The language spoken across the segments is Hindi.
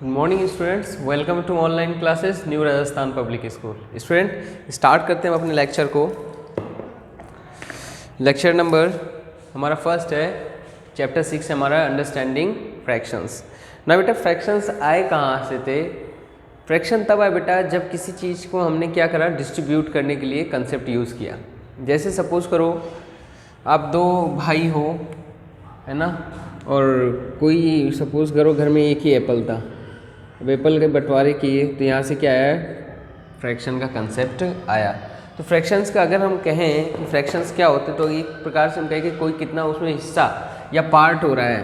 Good morning students, welcome to online classes new Rajasthan public school. Student start करते हैं अपने लेक्चर को। लेक्चर नंबर हमारा फर्स्ट है, चैप्टर 6 हमारा अंडरस्टैंडिंग फ्रैक्शंस। ना बेटा, फ्रैक्शंस आए कहाँ से थे? फ्रैक्शन तब आए बेटा जब किसी चीज़ को हमने क्या करा, डिस्ट्रीब्यूट करने के लिए कंसेप्ट यूज़ किया। जैसे सपोज करो आप दो भाई हो, है ना, और कोई सपोज करो घर में एक ही एप्पल था। अब एप्पल के बंटवारे किए तो यहाँ से क्या आया, फ्रैक्शन का कंसेप्ट आया। तो फ्रैक्शंस का अगर हम कहें कि फ्रैक्शंस क्या होते, तो एक प्रकार से हम कहें कि कोई कितना उसमें हिस्सा या पार्ट हो रहा है,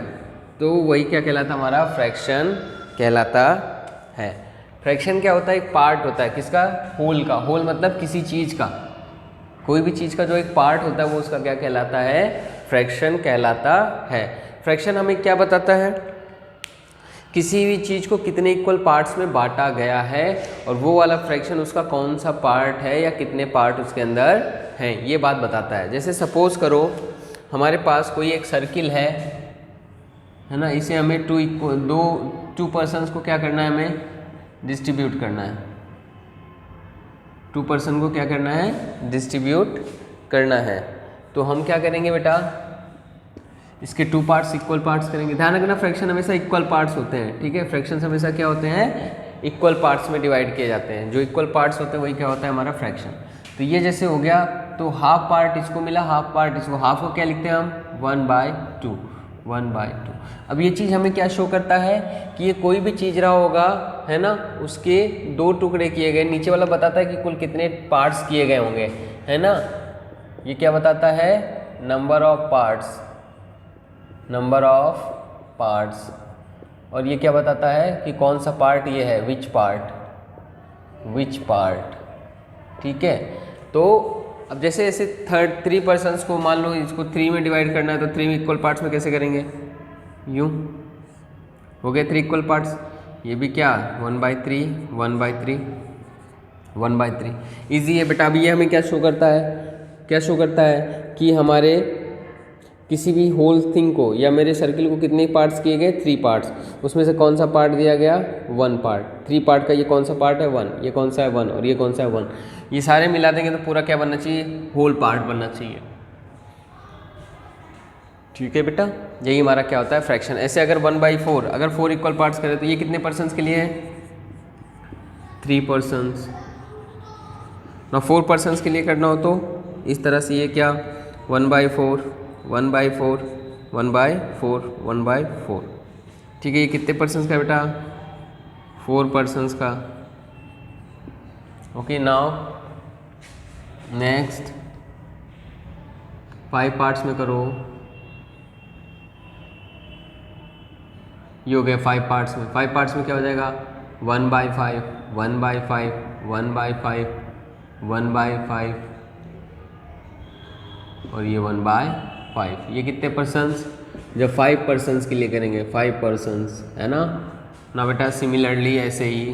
तो वही क्या कहलाता है, हमारा फ्रैक्शन कहलाता है। फ्रैक्शन क्या होता है? एक पार्ट होता है किसका? होल का। होल मतलब किसी चीज़ का, कोई भी चीज़ का जो एक पार्ट होता है वो उसका क्या कहलाता है? फ्रैक्शन कहलाता है। फ्रैक्शन हमें क्या बताता है? किसी भी चीज़ को कितने इक्वल पार्ट्स में बांटा गया है और वो वाला फ्रैक्शन उसका कौन सा पार्ट है या कितने पार्ट उसके अंदर हैं, ये बात बताता है। जैसे सपोज करो हमारे पास कोई एक सर्किल है ना, इसे हमें टू पर्सन्स को क्या करना है, हमें डिस्ट्रीब्यूट करना है। 2 पर्सन को क्या करना है? डिस्ट्रीब्यूट करना है। तो हम क्या करेंगे बेटा, इसके 2 पार्ट्स इक्वल पार्ट्स करेंगे। ध्यान रखना, फ्रैक्शन हमेशा इक्वल पार्ट्स होते हैं, ठीक है। फ्रैक्शन हमेशा क्या होते हैं? इक्वल पार्ट्स में डिवाइड किए जाते हैं। जो इक्वल पार्ट्स होते हैं वही क्या होता है, हमारा फ्रैक्शन। तो ये जैसे हो गया, तो हाफ पार्ट इसको मिला, हाफ पार्ट इसको। हाफ को क्या लिखते हैं हम? 1/2, 1/2। अब ये चीज़ हमें क्या शो करता है कि ये कोई भी चीज़ रहा होगा, है ना, उसके 2 टुकड़े किए गए। नीचे वाला बताता है कि कुल कितने पार्ट्स किए गए होंगे, है ना। ये क्या बताता है? Number of parts, number of parts. और ये क्या बताता है कि कौन सा पार्ट ये है, विच पार्ट, ठीक है। तो अब जैसे 3 पर्सन्स को मान लो, इसको 3 में डिवाइड करना है, तो 3 इक्वल पार्ट्स में कैसे करेंगे? यूँ हो गए 3 इक्वल पार्ट्स। ये भी क्या, 1/3, 1/3, 1/3। ईजी है बेटा। अभी ये हमें क्या शो करता है? क्या शो करता है कि हमारे किसी भी होल थिंग को या मेरे सर्किल को कितने पार्ट्स किए गए? 3 पार्ट्स। उसमें से कौन सा पार्ट दिया गया? 1 पार्ट। 3 पार्ट का ये कौन सा पार्ट है? 1। ये कौन सा है? 1। और ये कौन सा है? 1। ये सारे मिला देंगे तो पूरा क्या बनना चाहिए? होल पार्ट बनना चाहिए, ठीक है बेटा। यही हमारा क्या होता है, फ्रैक्शन। ऐसे अगर 1/4, अगर 4 इक्वल पार्ट्स करें तो ये कितने पर्सन्स के लिए है? 3 पर्सन्स। ना 4 पर्सन्स के लिए करना हो तो इस तरह से ये क्या, 1/4, 1/4, 1/4, 1/4, ठीक है। ये कितने पर्सन्स का बेटा? 4 पर्सन्स का। ओके, नाउ नेक्स्ट 5 पार्ट्स में करो। ये हो गया 5 पार्ट्स में। 5 पार्ट्स में क्या हो जाएगा? 1/5, 1/5, 1/5, 1/5 और ये 1/5। ये कितने पर्सन्स? जब 5 पर्सन्स के लिए करेंगे, 5 पर्सन्स, है ना। ना बेटा, सिमिलरली ऐसे ही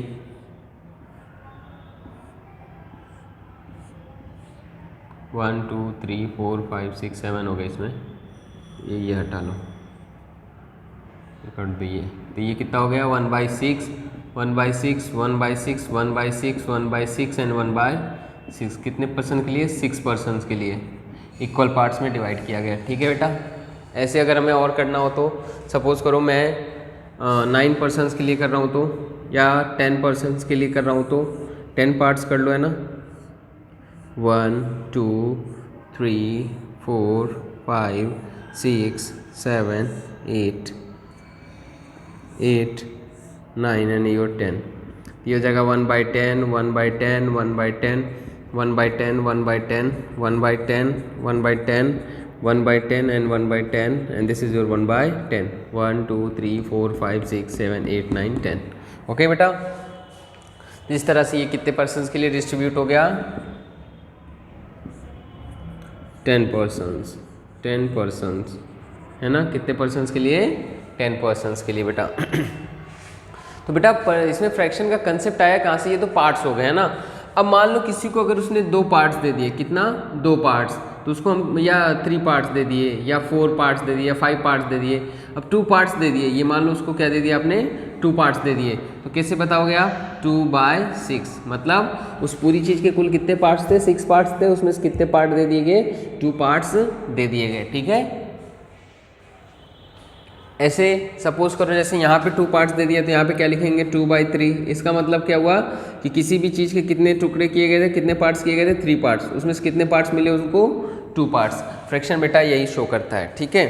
1 2 3 4 5 6 7 हो गए इसमें। ये हटा लो, कर दो। तो ये कितना हो गया? 1/6, 1/6, 1/6, 1/6, 1/6 एंड 1/6। कितने पर्सन के लिए? 6 पर्सन्स के लिए इक्वल पार्ट्स में डिवाइड किया गया, ठीक है बेटा। ऐसे अगर हमें और करना हो तो सपोज करो मैं 9 पर्सन्स के लिए कर रहा हूँ तो, या 10 पर्सन्स के लिए कर रहा हूँ तो 10 पार्ट्स कर लो, है ना। 1 2 3 4 5 6 7 8 9 एंड योर 10। ये हो जाएगा 1/10, 1/10, 1/10, 1/10, 1/10, 1/10, 1/10, 1/10 and 1/10 and this is your 1/10। 1 2 3 4 5 6 7 8 9 10। Okay बेटा, इस तरह से ये कितने पर्सन्स के लिए डिस्ट्रीब्यूट हो गया? 10 पर्सन्स, 10 पर्सन्स, है ना। कितने पर्सन्स के लिए? 10 पर्सन्स के लिए बेटा। तो बेटा इसमें फ्रैक्शन का कंसेप्ट आया कहाँ से? ये तो पार्ट्स हो गए, है ना। अब मान लो किसी को अगर उसने 2 पार्ट्स दे दिए, कितना? 2 पार्ट्स, तो उसको हम या 3 पार्ट्स दे दिए या 4 पार्ट्स दे दिए या 5 पार्ट्स दे दिए। अब 2 पार्ट्स दे दिए, ये मान लो उसको क्या दे दिया आपने 2 पार्ट्स दे दिए, तो कैसे बताओगे आप 2/6, मतलब उस पूरी चीज़ के कुल कितने पार्ट्स थे, 6 पार्ट्स थे, उसमें से कितने पार्ट दे दिए गए, 2 पार्ट्स दे दिए गए। ठीक है, ऐसे सपोज करो जैसे यहाँ पे 2 पार्ट्स दे दिया तो यहाँ पे क्या लिखेंगे 2/3। इसका मतलब क्या हुआ कि किसी भी चीज़ के कितने टुकड़े किए गए थे, कितने पार्ट्स किए गए थे, 3 पार्ट्स, उसमें से कितने पार्ट्स मिले उसको 2 पार्ट्स। फ्रैक्शन बेटा यही शो करता है। ठीक है,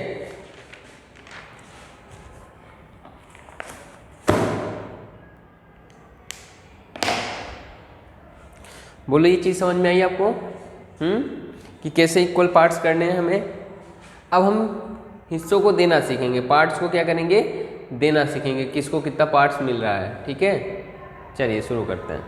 बोलो ये चीज़ समझ में आई आपको कि कैसे इक्वल पार्ट्स करने हैं हमें। अब हम हिस्सों को देना सीखेंगे, पार्ट्स को क्या करेंगे, देना सीखेंगे, किसको कितना पार्ट्स मिल रहा है। ठीक है, चलिए शुरू करते हैं।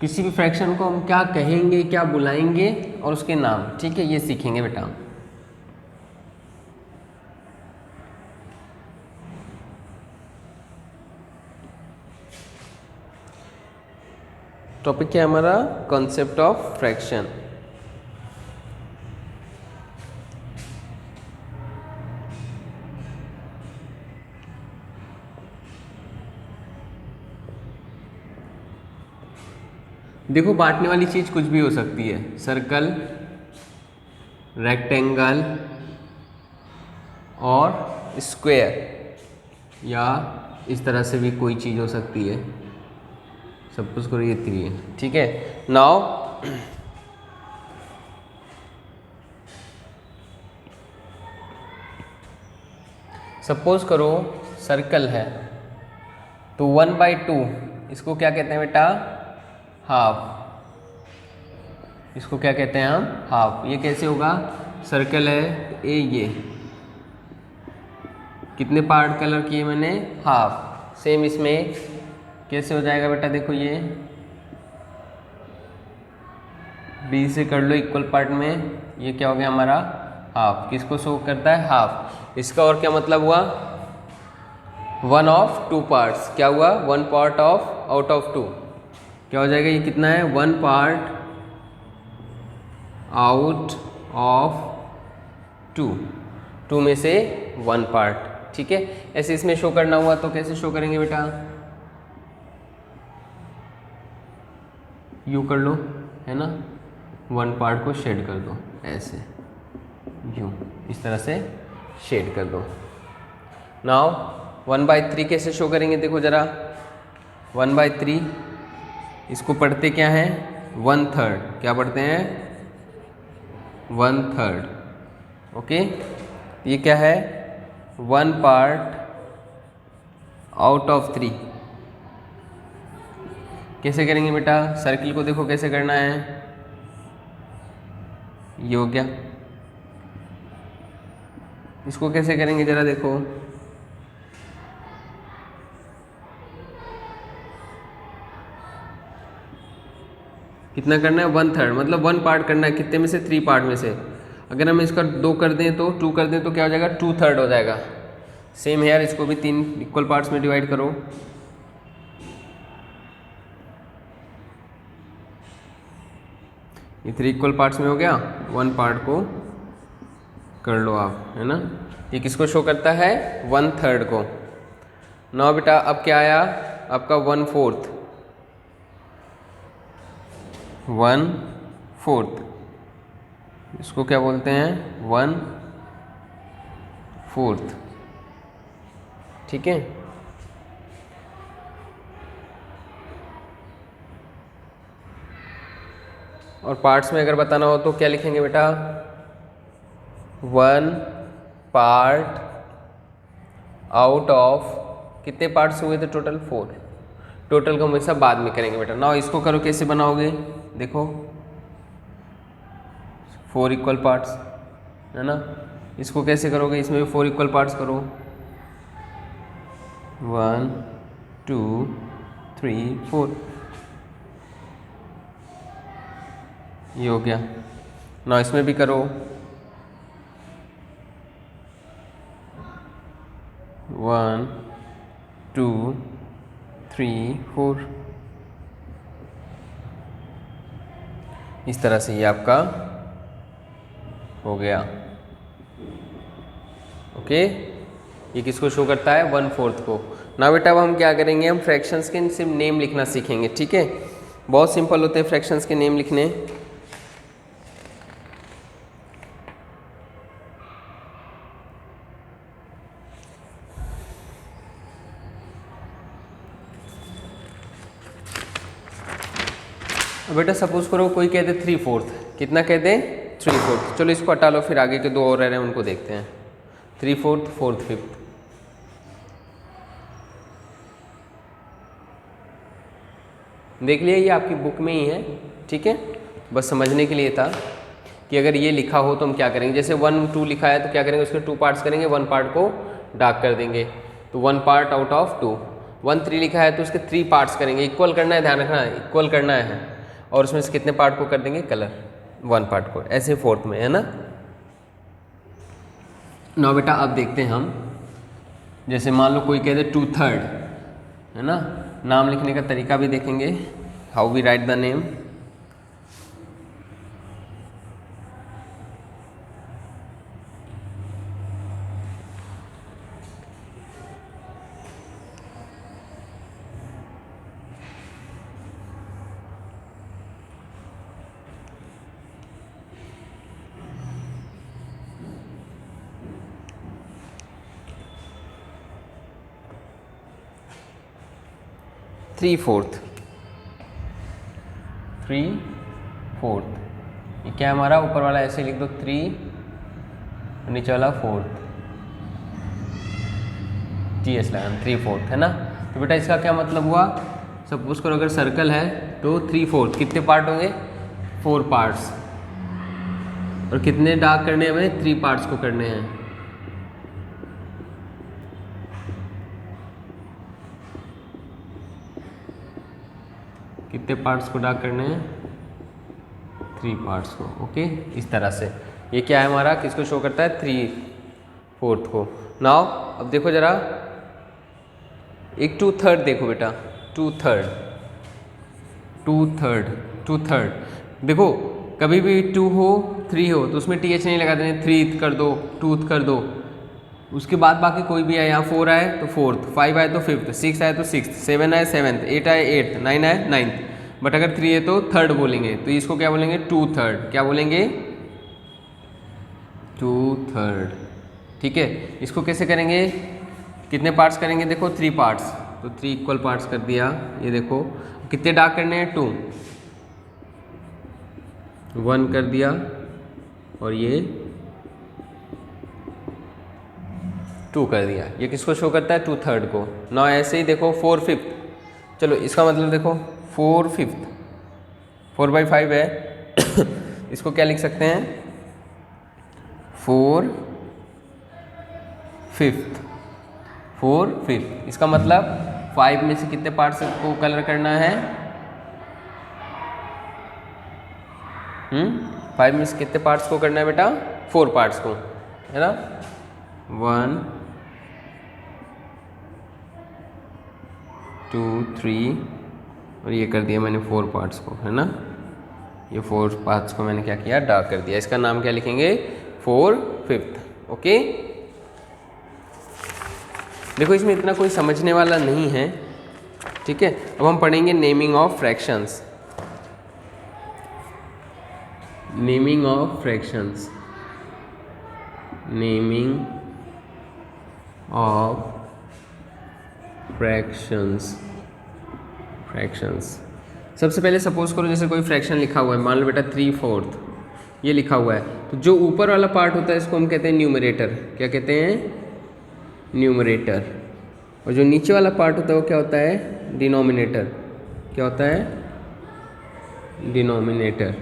किसी भी फ्रैक्शन को हम क्या कहेंगे, क्या बुलाएंगे और उसके नाम। ठीक है, ये सीखेंगे बेटा। टॉपिक क्या है हमारा, कॉन्सेप्ट ऑफ फ्रैक्शन। देखो बांटने वाली चीज़ कुछ भी हो सकती है, सर्कल, रेक्टेंगल और स्क्वायर, या इस तरह से भी कोई चीज़ हो सकती है। सपोज करो ये 3 है। ठीक है, नाउ सपोज करो सर्कल है तो 1/2 इसको क्या कहते हैं बेटा, हाफ। इसको क्या कहते हैं हम, हाफ। ये कैसे होगा, सर्कल है ये कितने पार्ट कलर किए मैंने, हाफ। सेम इसमें कैसे हो जाएगा बेटा, देखो ये बी से कर लो इक्वल पार्ट में, ये क्या हो गया हमारा हाफ। किसको शो करता है, हाफ। इसका और क्या मतलब हुआ, 1 of 2 पार्ट्स। क्या हुआ, 1 पार्ट ऑफ आउट ऑफ 2। क्या हो जाएगा, ये कितना है, 1 पार्ट आउट ऑफ 2, 2 में से 1 पार्ट। ठीक है, ऐसे इसमें शो करना हुआ तो कैसे शो करेंगे बेटा, यू कर लो, है ना, 1 पार्ट को शेड कर दो ऐसे, यूँ इस तरह से शेड कर दो। नाउ 1/3 कैसे शो करेंगे, देखो ज़रा 1/3 इसको पढ़ते क्या है, 1/3। क्या पढ़ते हैं, 1/3। ओके, ये क्या है, 1 पार्ट आउट ऑफ 3। कैसे करेंगे बेटा, सर्किल को देखो कैसे करना है, ये हो गया। इसको कैसे करेंगे जरा देखो, कितना करना है, 1/3, मतलब 1 पार्ट करना है, कितने में से, 3 पार्ट में से। अगर हम इसका 2 कर दें तो 2 कर दें तो क्या हो जाएगा, 2/3 हो जाएगा। सेम है यार, इसको भी 3 इक्वल पार्ट्स में डिवाइड करो। ये 3 इक्वल पार्ट्स में हो गया, 1 पार्ट को कर लो आप, है ना। ये किसको शो करता है, 1/3 को। ना बेटा अब क्या आया आपका 1/4, 1/4 इसको क्या बोलते हैं, 1/4। ठीक है, और पार्ट्स में अगर बताना हो तो क्या लिखेंगे बेटा, 1 पार्ट आउट ऑफ, कितने पार्ट्स हुए थे टोटल, 4। टोटल को हमेशा बाद में करेंगे बेटा। नाउ इसको करो, कैसे बनाओगे, देखो 4 इक्वल पार्ट्स, है ना। इसको कैसे करोगे, इसमें भी 4 इक्वल पार्ट्स करो, 1 2 3 4। ये हो गया। ना इसमें भी करो, 1 2 3 4, इस तरह से ये आपका हो गया। ओके, ये किसको शो करता है? 1/4 को। ना बेटा अब हम क्या करेंगे, हम फ्रैक्शंस के सिर्फ नेम लिखना सीखेंगे, ठीक है। बहुत सिंपल होते हैं फ्रैक्शंस के नेम लिखने। बेटा सपोज करो कोई कह दे 3/4, कितना कह दे? 3/4। चलो इसको हटा लो, फिर आगे के दो और रह रहे हैं उनको देखते हैं। 3/4, 4/5। देख लिया, ये आपकी बुक में ही है, ठीक है। बस समझने के लिए था कि अगर ये लिखा हो तो हम क्या करेंगे। जैसे 1 2 लिखा है तो क्या करेंगे, उसके 2 पार्ट्स करेंगे, 1 पार्ट को डार्क कर देंगे, तो 1 पार्ट आउट ऑफ 2। 1 3 लिखा है तो उसके 3 पार्ट्स करेंगे, इक्वल करना है, ध्यान रखना इक्वल करना है, और उसमें से कितने पार्ट को कर देंगे? कलर, 1 पार्ट को। ऐसे 4th में है ना। ना बेटा अब देखते हैं हम, जैसे मान लो कोई कह दे 2/3, है ना। नाम लिखने का तरीका भी देखेंगे, how we write the name. Three fourth, ये क्या है हमारा? ऊपर वाला ऐसे लिख दो 3, नीचे वाला 4, TH लगाना, 3/4 है ना। तो बेटा इसका क्या मतलब हुआ? सपोज करो अगर सर्कल है तो 3/4 कितने पार्ट होंगे? 4 पार्ट्स। और कितने डार्क करने हैं हमें? 3 पार्ट्स को करने हैं। कितने पार्ट्स को डार्क करने हैं? 3 पार्ट्स को। ओके, इस तरह से ये क्या है हमारा? किसको शो करता है? 3/4 को। नाउ अब देखो जरा, एक 2/3 देखो बेटा, 2/3 देखो, कभी भी 2 हो 3 हो तो उसमें TH नहीं लगा देंगे, 3 कर दो, 2 कर दो, उसके बाद बाकी कोई भी आए, यहाँ 4 आए तो 4th, 5 आए तो 5th, 6 आए तो 6th, 7 आए 7th, 8 आए 8th, 9 आए 9th। बट अगर 3 है तो 3rd बोलेंगे, तो इसको क्या बोलेंगे? 2/3। क्या बोलेंगे? 2/3, ठीक है। इसको कैसे करेंगे? कितने पार्ट्स करेंगे? देखो 3 पार्ट्स, तो 3 इक्वल पार्ट्स कर दिया। ये देखो कितने डार्क करने हैं? 2, 1 कर दिया, और ये 2 कर दिया। ये किसको शो करता है? 2/3 को। ना ऐसे ही देखो 4/5, चलो इसका मतलब देखो 4/5, 4/5 है इसको क्या लिख सकते हैं? 4/5। इसका मतलब 5 में से कितने पार्ट्स को कलर करना है? 5 में से कितने पार्ट्स को करना है बेटा? 4 पार्ट्स को, है ना। 1 2 3, और ये कर दिया मैंने 4 पार्ट्स को, है ना। ये 4 पार्ट्स को मैंने क्या किया? डार्क कर दिया। इसका नाम क्या लिखेंगे? 4/5। ओके, देखो इसमें इतना कोई समझने वाला नहीं है, ठीक है। अब हम पढ़ेंगे naming of fractions. Naming of fractions, naming of fractions. सबसे पहले सपोज करो जैसे कोई फ्रैक्शन लिखा हुआ है, मान लो बेटा 3/4 ये लिखा हुआ है, तो जो ऊपर वाला पार्ट होता है इसको हम कहते हैं न्यूमरेटर। क्या कहते हैं? न्यूमरेटर। और जो नीचे वाला पार्ट होता है वो क्या होता है? डिनोमिनेटर। क्या होता है? डिनोमिनेटर।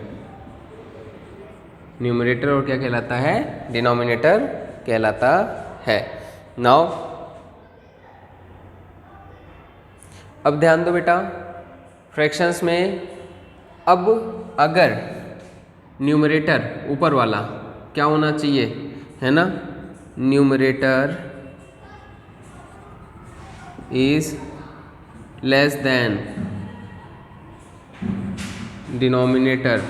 न्यूमरेटर और क्या कहलाता है? डिनोमिनेटर कहलाता है। नाउ अब ध्यान दो बेटा, फ्रैक्शंस में अब अगर न्यूमरेटर ऊपर वाला क्या होना चाहिए, है ना, numerator is less than denominator,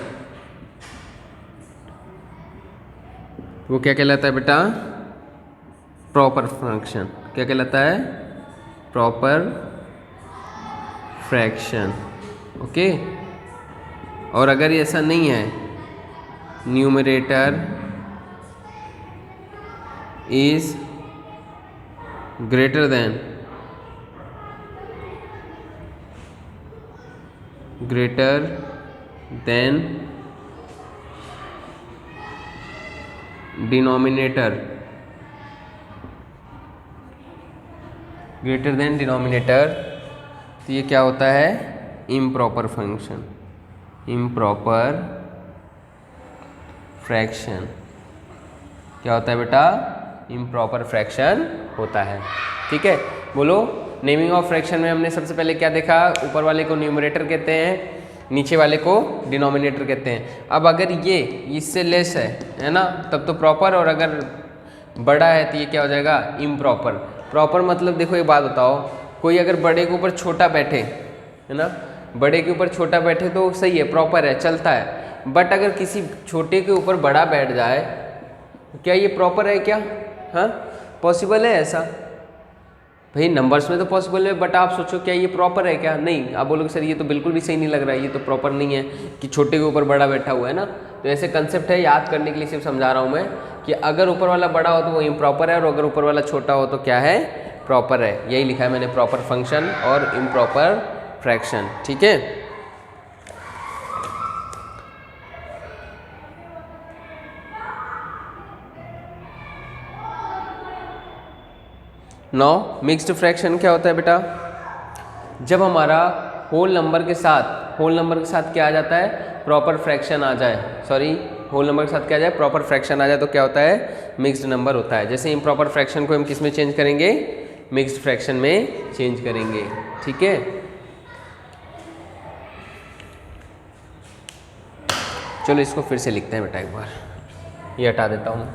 वो क्या कहलाता है बेटा, प्रॉपर फ्रैक्शन। क्या कहलाता है, प्रॉपर फ्रैक्शन। ओके, और अगर ये ऐसा नहीं है, numerator is greater than denominator, greater than denominator, तो ये क्या होता है, इम्प्रॉपर फंक्शन, इम्प्रॉपर फ्रैक्शन। क्या होता है बेटा, इम्प्रॉपर फ्रैक्शन होता है। ठीक है, बोलो। नेमिंग ऑफ फ्रैक्शन में हमने सबसे पहले क्या देखा, ऊपर वाले को न्यूमरेटर कहते हैं, नीचे वाले को डिनोमिनेटर कहते हैं। अब अगर ये इससे लेस है ना, तब तो प्रॉपर, और अगर बड़ा है तो ये क्या हो जाएगा, इम्प्रॉपर। प्रॉपर मतलब देखो, एक बात बताओ, कोई अगर बड़े के ऊपर छोटा बैठे, है ना, बड़े के ऊपर छोटा बैठे तो सही है, प्रॉपर है, चलता है। बट अगर किसी छोटे के ऊपर बड़ा बैठ जाए, क्या ये प्रॉपर है क्या? हाँ, पॉसिबल है ऐसा? भाई नंबर्स में तो पॉसिबल है, बट आप सोचो क्या ये प्रॉपर है क्या? नहीं। आप बोलोगे सर ये तो बिल्कुल भी सही नहीं लग रहा है, ये तो प्रॉपर नहीं है कि छोटे के ऊपर बड़ा बैठा हुआ है ना। तो ऐसे कंसेप्ट है, याद करने के लिए सिर्फ समझा रहा हूँ मैं कि अगर ऊपर वाला बड़ा हो तो वो इम्प्रॉपर है, और अगर ऊपर वाला छोटा हो तो क्या है, प्रॉपर है। यही लिखा है मैंने, प्रॉपर फंक्शन और इम्प्रॉपर फ्रैक्शन। ठीक है, नौ मिक्स्ड फ्रैक्शन क्या होता है बेटा, जब हमारा होल नंबर के साथ क्या आ जाता है, प्रॉपर फ्रैक्शन आ जाए, सॉरी होल नंबर के साथ क्या आ जाए, प्रॉपर फ्रैक्शन आ जाए, तो क्या होता है, मिक्स्ड नंबर होता है। जैसे इम्प्रॉपर फ्रैक्शन को हम किस में चेंज करेंगे, मिक्स्ड फ्रैक्शन में चेंज करेंगे। ठीक है, चलो इसको फिर से लिखते हैं बेटा, एक बार ये हटा देता हूँ।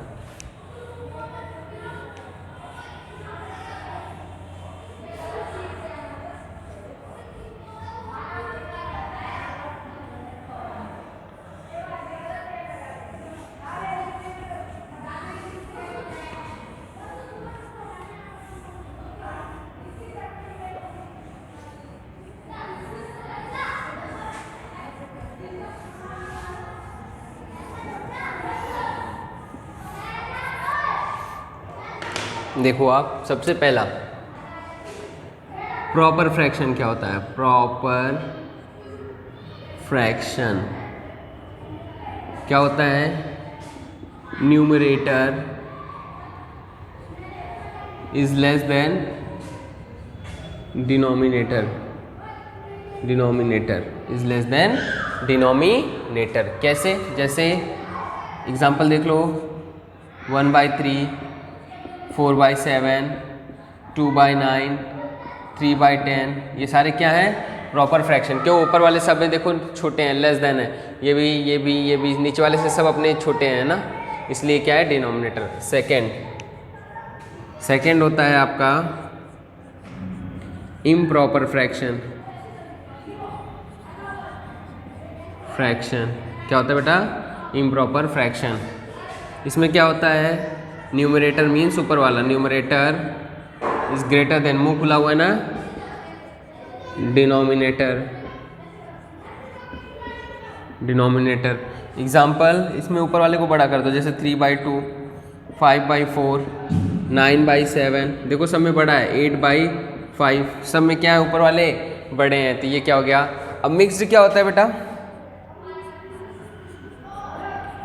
देखो आप, सबसे पहला प्रॉपर फ्रैक्शन क्या होता है, प्रॉपर फ्रैक्शन क्या होता है, numerator is less than denominator, denominator is less than denominator. कैसे, जैसे एग्जांपल देख लो, 1/3, 4/7, 2/9, 3/10, ये सारे क्या हैं, प्रॉपर फ्रैक्शन। क्यों, ऊपर वाले सब में देखो छोटे हैं, लेस देन है, ये भी, नीचे वाले से सब अपने छोटे हैं ना, इसलिए क्या है, डिनोमिनेटर। सेकेंड होता है आपका इम्प्रॉपर फ्रैक्शन। क्या होता है बेटा, इम्प्रॉपर फ्रैक्शन। इसमें क्या होता है, न्यूमरेटर मीन्स ऊपर वाला, न्यूमरेटर इज ग्रेटर देन, मुंह खुला हुआ है ना, डिनोमिनेटर। एग्जाम्पल, इसमें ऊपर वाले को बड़ा कर दो, जैसे 3/2, 5/4, 9/7, देखो सब में बड़ा है, 8/5, सब में क्या है, ऊपर वाले बड़े हैं, तो ये क्या हो गया। अब मिक्स्ड क्या होता है बेटा,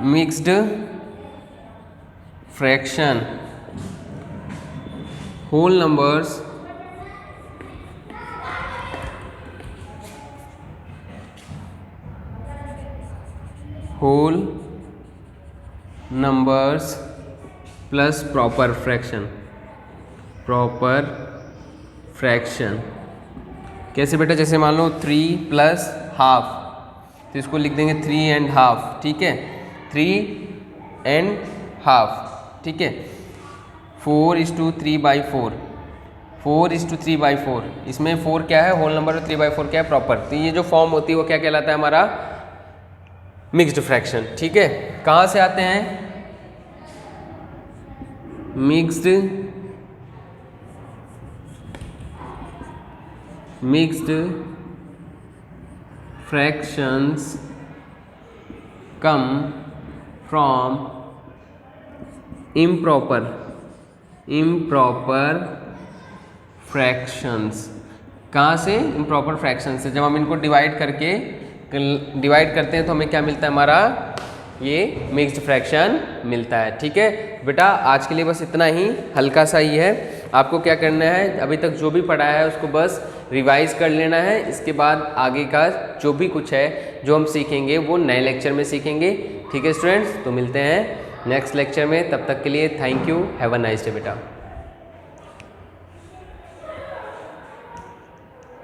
mixed fraction, whole numbers plus proper fraction. कैसे बेटा, जैसे मान लो 3 + ½ तो इसको लिख देंगे 3 1/2। ठीक है, 3.5, ठीक है। 4:3/4, 4:3/4, इसमें 4 क्या है होल नंबर और 3/4 क्या है प्रॉपर। तो ये जो फॉर्म होती है वो क्या कहलाता है हमारा मिक्स्ड फ्रैक्शन, ठीक है। कहाँ से आते हैं mixed fractions come from improper fractions। कहाँ से improper fractions से, जब हम इनको डिवाइड करते हैं तो हमें क्या मिलता है हमारा ये मिक्स्ड फ्रैक्शन मिलता है, ठीक है। बेटा आज के लिए बस इतना ही, हल्का सा ही है। आपको क्या करना है, अभी तक जो भी पढ़ा है उसको बस रिवाइज कर लेना है। इसके बाद आगे का जो भी कुछ है जो हम सीखेंगे वो नए लेक्चर में सीखेंगे, ठीक है स्टूडेंट्स। तो मिलते हैं नेक्स्ट लेक्चर में, तब तक के लिए thank you, have a nice day बेटा।